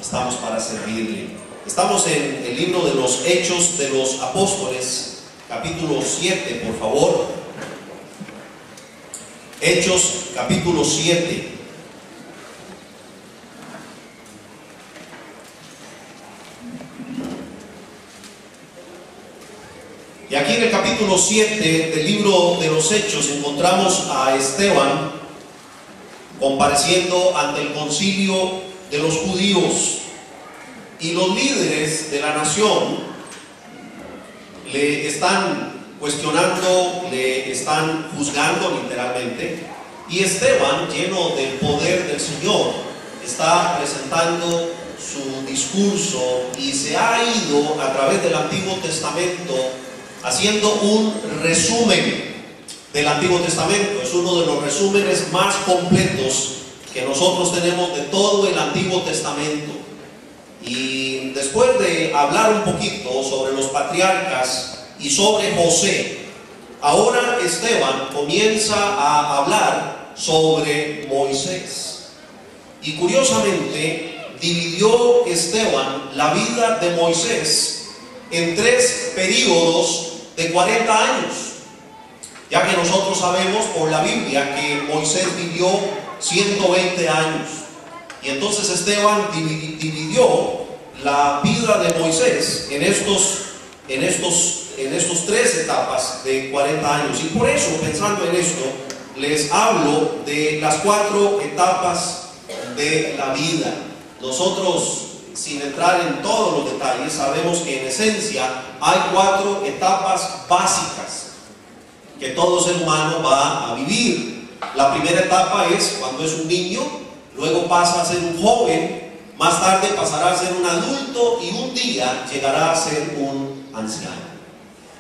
estamos para servirle. Estamos en el libro de los Hechos de los Apóstoles, capítulo 7, por favor. Hechos, capítulo 7. Y aquí en el capítulo 7 del libro de los Hechos encontramos a Esteban compareciendo ante el concilio de los judíos, y los líderes de la nación le están cuestionando, le están juzgando literalmente, y Esteban, lleno del poder del Señor, está presentando su discurso y se ha ido a través del Antiguo Testamento haciendo un resumen del Antiguo Testamento. Es uno de los resúmenes más completos que nosotros tenemos de todo el Antiguo Testamento. Y después de hablar un poquito sobre los patriarcas y sobre José, ahora Esteban comienza a hablar sobre Moisés. Y curiosamente dividió Esteban la vida de Moisés en 3 períodos de 40 años, ya que nosotros sabemos por la Biblia que Moisés vivió 120 años. Y entonces Esteban dividió la vida de Moisés en estos 3 etapas de 40 años. Y por eso, pensando en esto, les hablo de las 4 etapas de la vida. Nosotros, sin entrar en todos los detalles, sabemos que en esencia hay 4 etapas básicas que todo ser humano va a vivir. La primera etapa es cuando es un niño, luego pasa a ser un joven, más tarde pasará a ser un adulto y un día llegará a ser un anciano.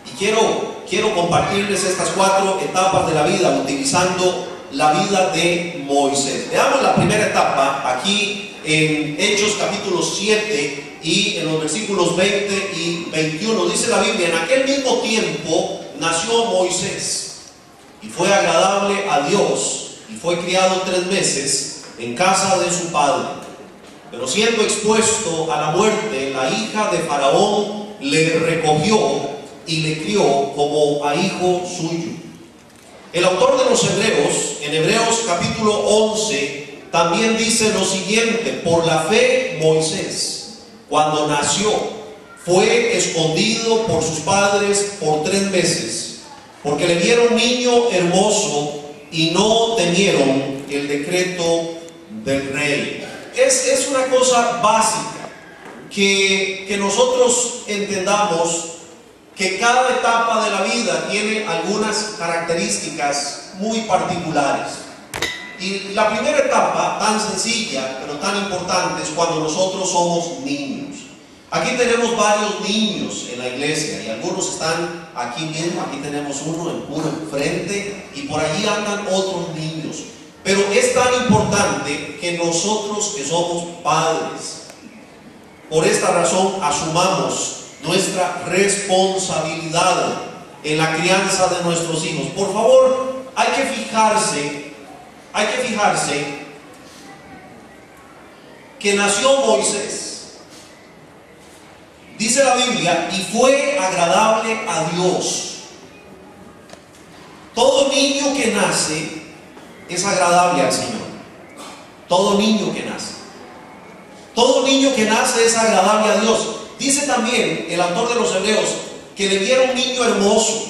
Y quiero compartirles estas 4 etapas de la vida utilizando la vida de Moisés. Veamos la primera etapa aquí en Hechos capítulo 7 y en los versículos 20 y 21. Dice la Biblia: en aquel mismo tiempo nació Moisés y fue agradable a Dios, y fue criado 3 meses en casa de su padre. Pero siendo expuesto a la muerte, la hija de Faraón le recogió y le crió como a hijo suyo. El autor de los Hebreos, en Hebreos capítulo 11, también dice lo siguiente: por la fe Moisés, cuando nació, fue escondido por sus padres por 3 meses, porque le vieron niño hermoso y no temieron el decreto del rey. Es una cosa básica que nosotros entendamos que cada etapa de la vida tiene algunas características muy particulares. Y la primera etapa, tan sencilla pero tan importante, es cuando nosotros somos niños. Aquí tenemos varios niños en la iglesia y algunos están aquí mismo. Aquí tenemos uno enfrente y por allí andan otros niños. Pero es tan importante que nosotros, que somos padres, por esta razón asumamos nuestra responsabilidad en la crianza de nuestros hijos. Por favor, hay que fijarse que nació Moisés. Dice la Biblia: y fue agradable a Dios. Todo niño que nace es agradable al Señor. Todo niño que nace. Todo niño que nace es agradable a Dios. Dice también el autor de los Hebreos que le vieron un niño hermoso.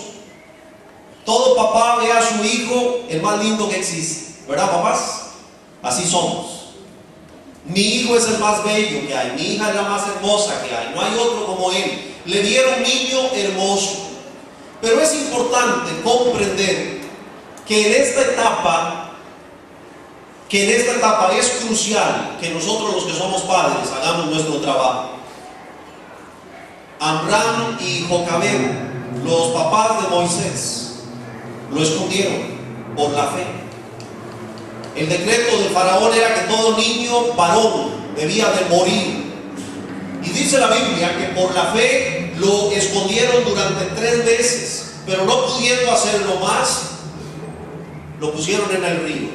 Todo papá ve a su hijo el más lindo que existe, ¿verdad, papás? Así somos. Mi hijo es el más bello que hay, mi hija es la más hermosa que hay, no hay otro como él. Le vieron un niño hermoso. Pero es importante comprender que en esta etapa es crucial que nosotros, los que somos padres, hagamos nuestro trabajo. Amram y Jocabed, los papás de Moisés, lo escondieron por la fe. El decreto de Faraón era que todo niño varón debía de morir. Y dice la Biblia que por la fe lo escondieron durante 3 meses, pero no pudiendo hacerlo más, lo pusieron en el río.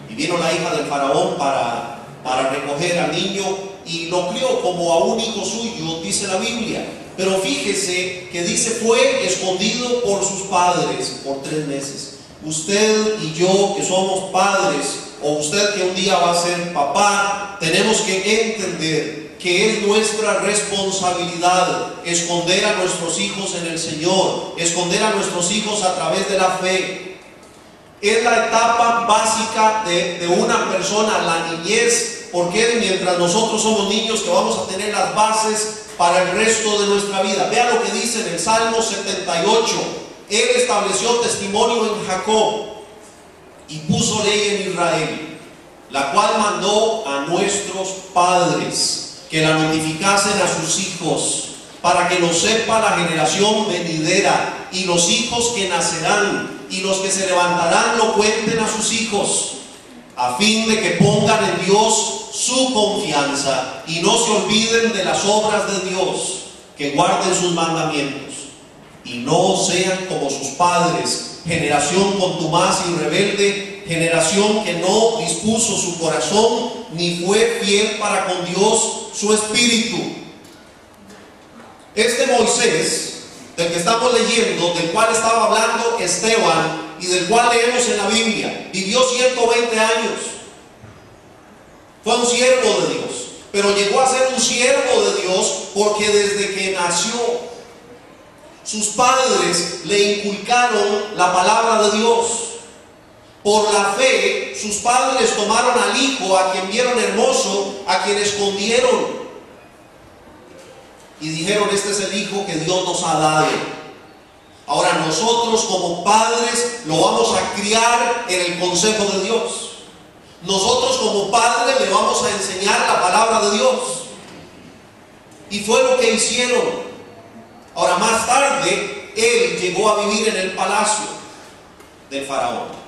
Y vino la hija del Faraón para para recoger al niño y lo crió como a un hijo suyo, dice la Biblia. Pero fíjese que dice fue escondido por sus padres por 3 meses. Usted y yo que somos padres, o usted que un día va a ser papá, tenemos que entender que es nuestra responsabilidad esconder a nuestros hijos en el Señor, esconder a nuestros hijos a través de la fe. Es la etapa básica de una persona, la niñez, porque mientras nosotros somos niños que vamos a tener las bases para el resto de nuestra vida. Vea lo que dice en el Salmo 78. Él estableció testimonio en Jacob y puso ley en Israel, la cual mandó a nuestros padres que la notificasen a sus hijos, para que lo sepa la generación venidera y los hijos que nacerán, y los que se levantarán lo cuenten a sus hijos, a fin de que pongan en Dios su confianza y no se olviden de las obras de Dios, que guarden sus mandamientos y no sean como sus padres, generación contumaz y rebelde, generación que no dispuso su corazón ni fue fiel para con Dios su espíritu. Este Moisés del que estamos leyendo, del cual estaba hablando Esteban y del cual leemos en la Biblia, vivió 120 años. Fue un siervo de Dios, pero llegó a ser un siervo de Dios porque desde que nació, sus padres le inculcaron la palabra de Dios. Por la fe, sus padres tomaron al hijo, a quien vieron hermoso, a quien escondieron, y dijeron: este es el hijo que Dios nos ha dado. Ahora nosotros como padres lo vamos a criar en el consejo de Dios. Nosotros como padres le vamos a enseñar la palabra de Dios. Y fue lo que hicieron. Ahora más tarde, él llegó a vivir en el palacio del faraón.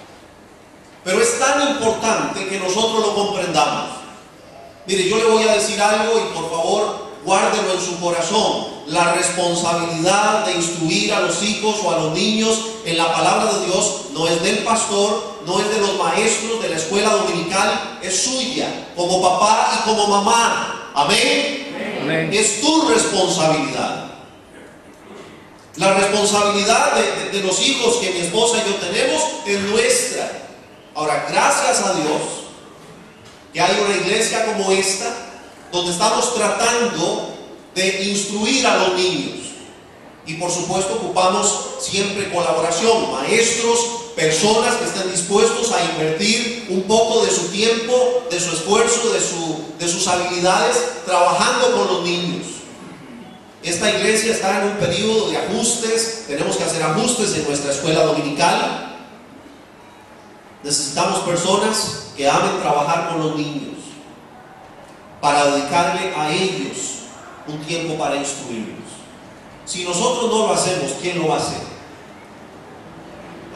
Pero es tan importante que nosotros lo comprendamos. Mire, yo le voy a decir algo y por favor guárdelo en su corazón. La responsabilidad de instruir a los hijos o a los niños en la palabra de Dios no es del pastor, no es de los maestros de la escuela dominical, es suya, como papá y como mamá. Amén. Amén. Es tu responsabilidad. La responsabilidad de los hijos que mi esposa y yo tenemos es nuestra. Ahora, gracias a Dios que hay una iglesia como esta, donde estamos tratando de instruir a los niños. Y por supuesto ocupamos siempre colaboración, maestros, personas que estén dispuestos a invertir un poco de su tiempo, de su esfuerzo, de sus habilidades, trabajando con los niños. Esta iglesia está en un periodo de ajustes, tenemos que hacer ajustes en nuestra escuela dominical. Necesitamos personas que amen trabajar con los niños, para dedicarle a ellos un tiempo para instruirlos. Si nosotros no lo hacemos, ¿quién lo va a hacer?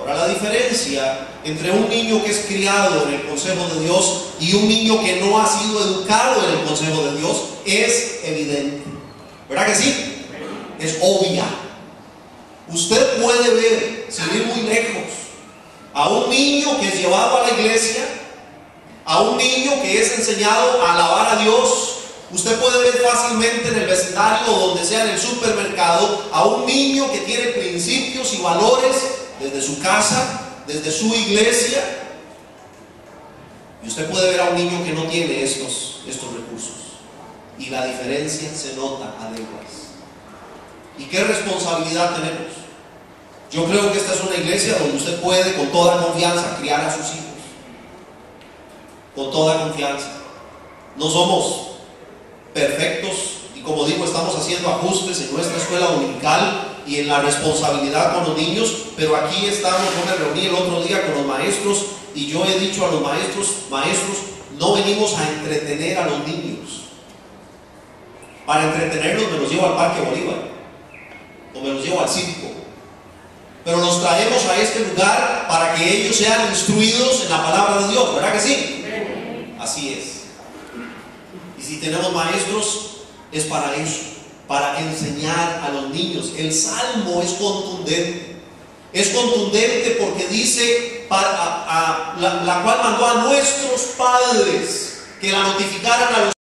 Ahora, la diferencia entre un niño que es criado en el consejo de Dios y un niño que no ha sido educado en el consejo de Dios es evidente. ¿Verdad que sí? Es obvia. Usted puede ver, sin ir muy lejos, a un niño que es llevado a la iglesia, a un niño que es enseñado a alabar a Dios. Usted puede ver fácilmente en el vecindario o donde sea, en el supermercado, a un niño que tiene principios y valores desde su casa, desde su iglesia. Y usted puede ver a un niño que no tiene estos recursos. Y la diferencia se nota a leguas. ¿Y qué responsabilidad tenemos? Yo creo que esta es una iglesia donde usted puede con toda confianza criar a sus hijos. Con toda confianza. No somos perfectos y, como digo, estamos haciendo ajustes en nuestra escuela dominical y en la responsabilidad con los niños, pero aquí estamos. Yo me reuní el otro día con los maestros y yo he dicho a los maestros, no venimos a entretener a los niños. Para entretenerlos me los llevo al Parque Bolívar o me los llevo al circo, pero los traemos a este lugar para que ellos sean instruidos en la palabra de Dios. ¿Verdad que sí? Así es. Y si tenemos maestros, es para eso, para enseñar a los niños. El Salmo es contundente. Es contundente porque dice, la cual mandó a nuestros padres que la notificaran a